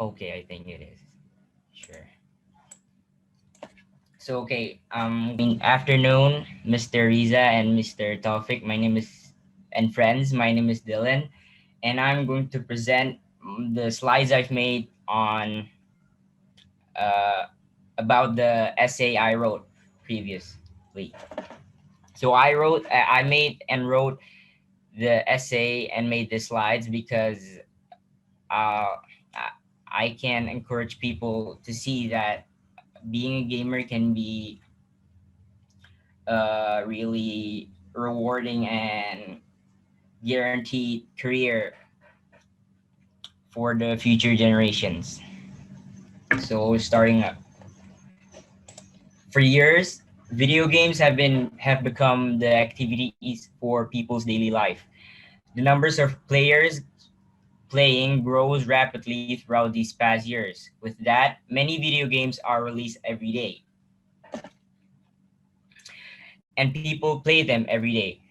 Okay, I think it is. Sure. So okay, afternoon, Mr. Riza and Mr. Taufik. My name is and friends. My name is Dylan, and I'm going to present the slides I've made on uh, about the essay I wrote previously. So I made and wrote the essay and made the slides because uh, I can encourage people to see that being a gamer can be really rewarding and guaranteed career for the future generations. So starting up for years, video games have become the activities for people's daily life. The numbers of players playing grows rapidly throughout these past years. With that, many video games are released every day, and people play them every day.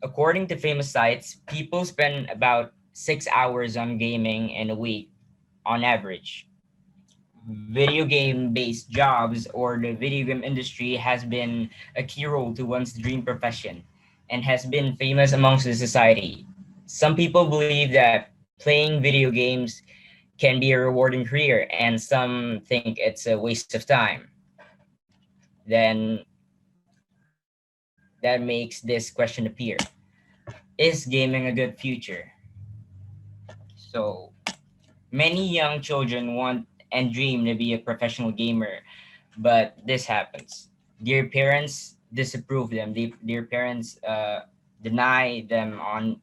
According to famous sites, people spend about 6 hours on gaming in a week on average. Video game based jobs or the video game industry has been a key role to one's dream profession and has been famous amongst the society. Some people believe that playing video games can be a rewarding career, and some think it's a waste of time. Then that makes this question appear: is gaming a good future? So, many young children want and dream to be a professional gamer, but this happens. Their parents disapprove them. Their parents deny them on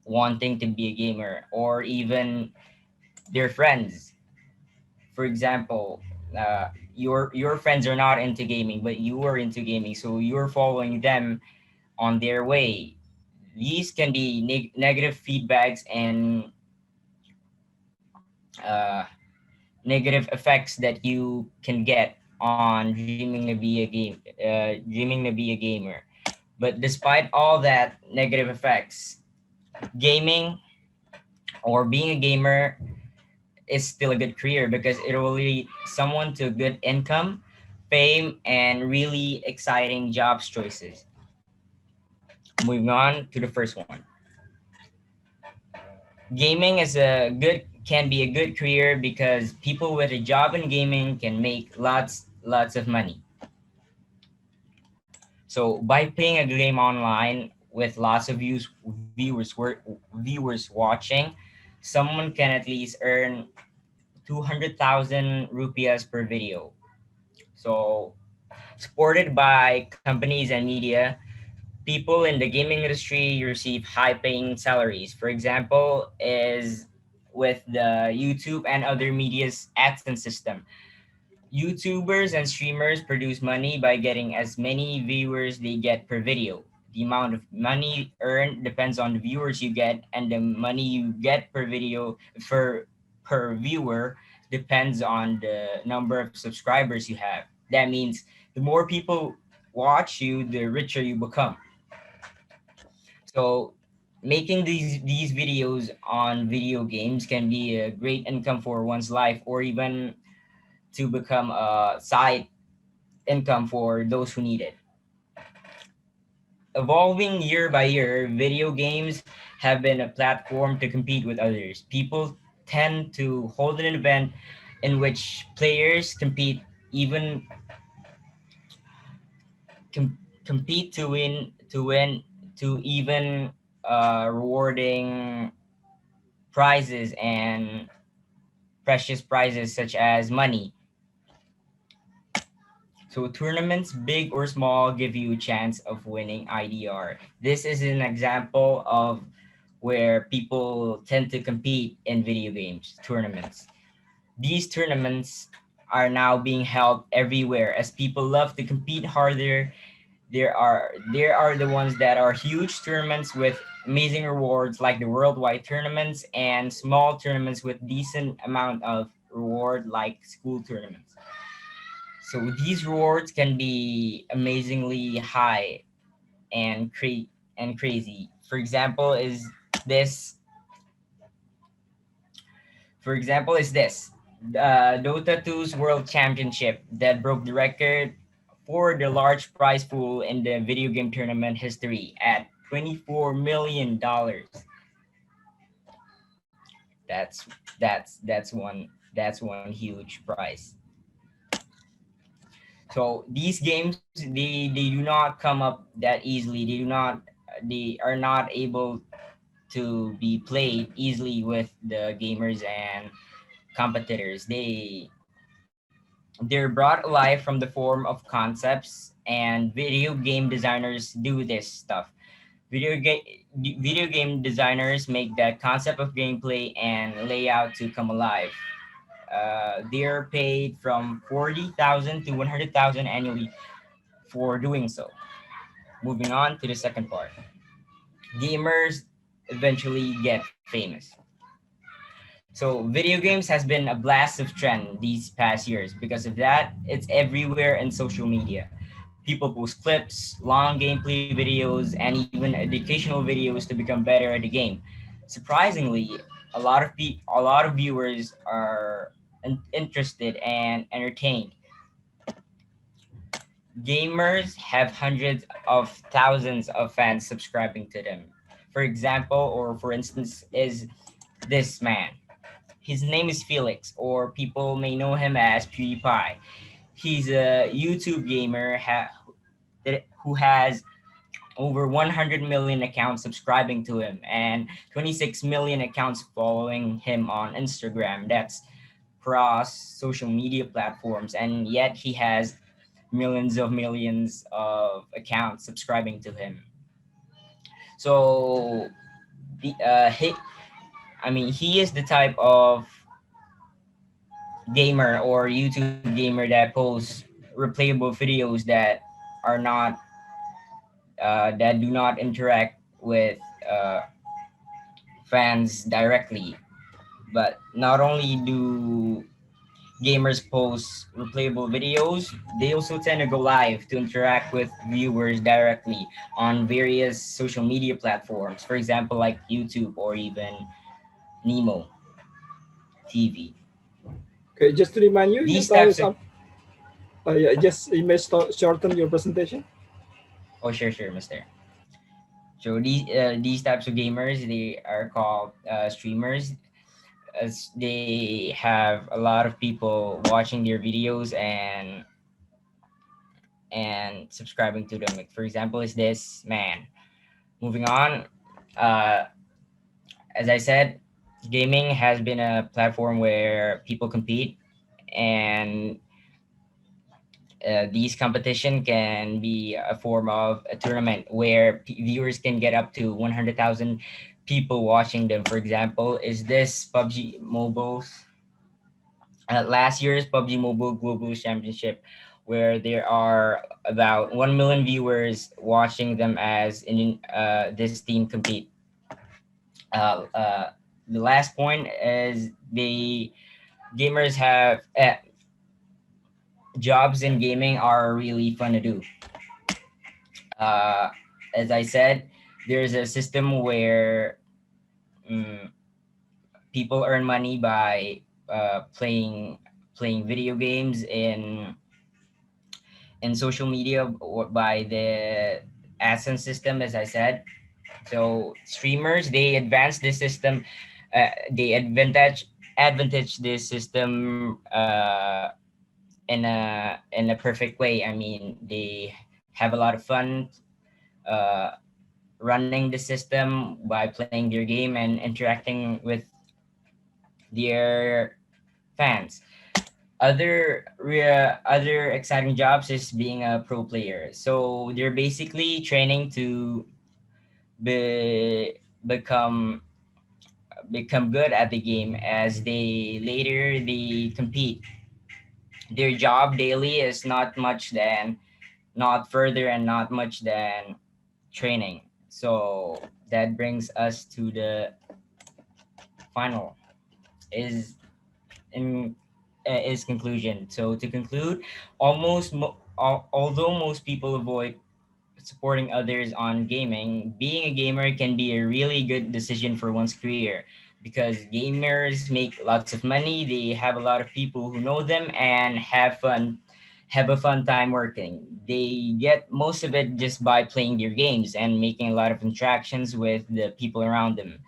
wanting to be a gamer, or even their friends. For example, your friends are not into gaming, but you are into gaming, so you're following them on their way. These can be negative feedbacks and uh, negative effects that you can get on dreaming to be a gamer. But despite all that negative effects, gaming or being a gamer is still a good career because it will lead someone to good income, fame, and really exciting jobs choices. Moving on to the first one. Gaming is a good can be a good career because people with a job in gaming can make lots of money. So by playing a game online with lots of viewers watching, someone can at least earn 200,000 rupias per video. So supported by companies and media, people in the gaming industry receive high paying salaries. For example, is with the YouTube and other media's AdSense system. YouTubers and streamers produce money by getting as many viewers they get per video. The amount of money earned depends on the viewers you get, and the money you get per video per viewer depends on the number of subscribers you have. That means the more people watch you, the richer you become. So making these videos on video games can be a great income for one's life, or even to become a side income for those who need it. Evolving year by year, video games have been a platform to compete with others. People tend to hold an event in which players even compete to even rewarding prizes and precious prizes such as money. So tournaments, big or small, give you a chance of winning IDR. This is an example of where people tend to compete in video games tournaments. These tournaments are now being held everywhere as people love to compete harder. There are the ones that are huge tournaments with amazing rewards like the worldwide tournaments, and small tournaments with decent amount of reward like school tournaments. So these rewards can be amazingly high and crazy. For example, is this For example, is this Dota 2's World Championship that broke the record for the large prize pool in the video game tournament history at $24 million. That's that's one huge prize. So these games, they do not come up that easily. They are not able to be played easily with the gamers and competitors. They're brought alive from the form of concepts, and video game designers do this stuff. Video game designers make that concept of gameplay and layout to come alive. They're paid from 40,000 to 100,000 annually for doing so. Moving on to the second part. Gamers eventually get famous. So video games has been a blast of trend these past years. Because of that, it's everywhere in social media. People post clips, long gameplay videos, and even educational videos to become better at the game. Surprisingly, a lot of viewers are interested and entertained. Gamers have hundreds of thousands of fans subscribing to them. For example, or for instance, is this man. His name is Felix, or people may know him as PewDiePie. He's a YouTube gamer who has over 100 million accounts subscribing to him and 26 million accounts following him on Instagram. That's cross social media platforms, and yet he has millions of accounts subscribing to him. So the he I mean, he is the type of gamer or YouTube gamer that posts replayable videos that do not interact with uh, fans directly. But not only do gamers post replayable videos, they also tend to go live to interact with viewers directly on various social media platforms. For example, like YouTube or even Nemo TV. Okay, just to remind you, your These time types is of up. Just you may shorten your presentation. Oh, sure, Mister. So these types of gamers, they are called streamers, as they have a lot of people watching their videos and subscribing to them. Like, for example, is this man. Moving on, uh, as I said, gaming has been a platform where people compete, and these competition can be a form of a tournament where viewers can get up to 100,000 people watching them. For example, is this PUBG Mobile's last year's PUBG Mobile Global Championship, where there are about 1 million viewers watching them as in this team compete. Uh, uh, the last point is the gamers have jobs in gaming are really fun to do. Uh, as I said, there's a system where mm people earn money by playing video games in social media or by the AdSense system, as I said. So streamers, they advance this system. They advantage this system in a perfect way. I mean, they have a lot of fun uh, running the system by playing their game and interacting with their fans. Other exciting jobs is being a pro player. So they're basically training to become good at the game as they compete. Their job daily is not further and not much than training. So that brings us to the final is in is conclusion. So to conclude, although most people avoid supporting others on gaming, being a gamer can be a really good decision for one's career. because gamers make lots of money. They have a lot of people who know them and have a fun time working. They get most of it just by playing their games and making a lot of interactions with the people around them.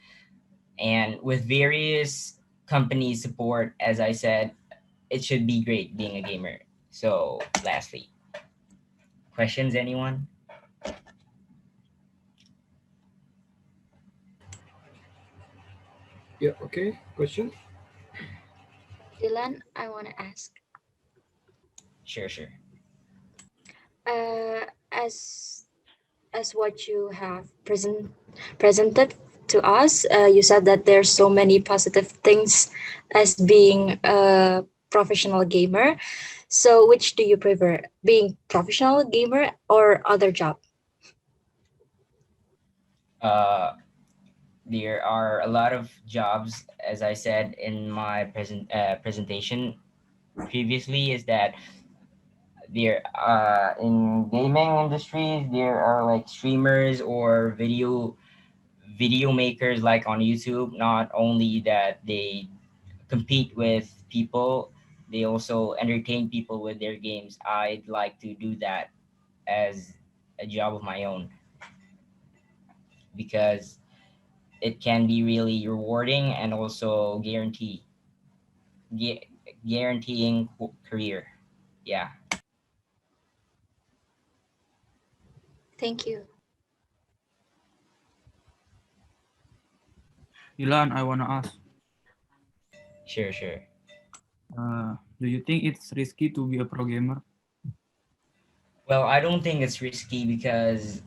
And with various company support, as I said, it should be great being a gamer. So, lastly, questions, anyone? Yeah. Okay. Question. Dylan, I want to ask, Sure, sure. uh, as what you have presented to us, you said that there's so many positive things as being a professional gamer. So, which do you prefer, being professional gamer or other job? Uh, there are a lot of jobs, as I said in my presentation previously, is that there in gaming industries there are like streamers or video makers like on YouTube. Not only that they compete with people, they also entertain people with their games. I'd like to do that as a job of my own because it can be really rewarding and also gu- guaranteeing career. Yeah. Thank you. Ilan, I wanna ask, Sure, sure. do you think it's risky to be a pro gamer? Well, I don't think it's risky because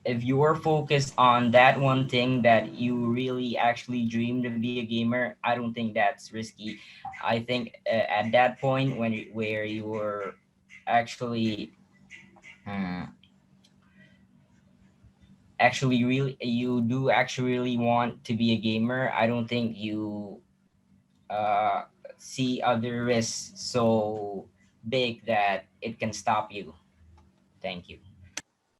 if you're focused on that one thing that you really actually dream to be a gamer, I don't think that's risky. I think at that point where you're actually uh, actually really you do actually really want to be a gamer, I don't think you uh, see other risks so big that it can stop you. Thank you.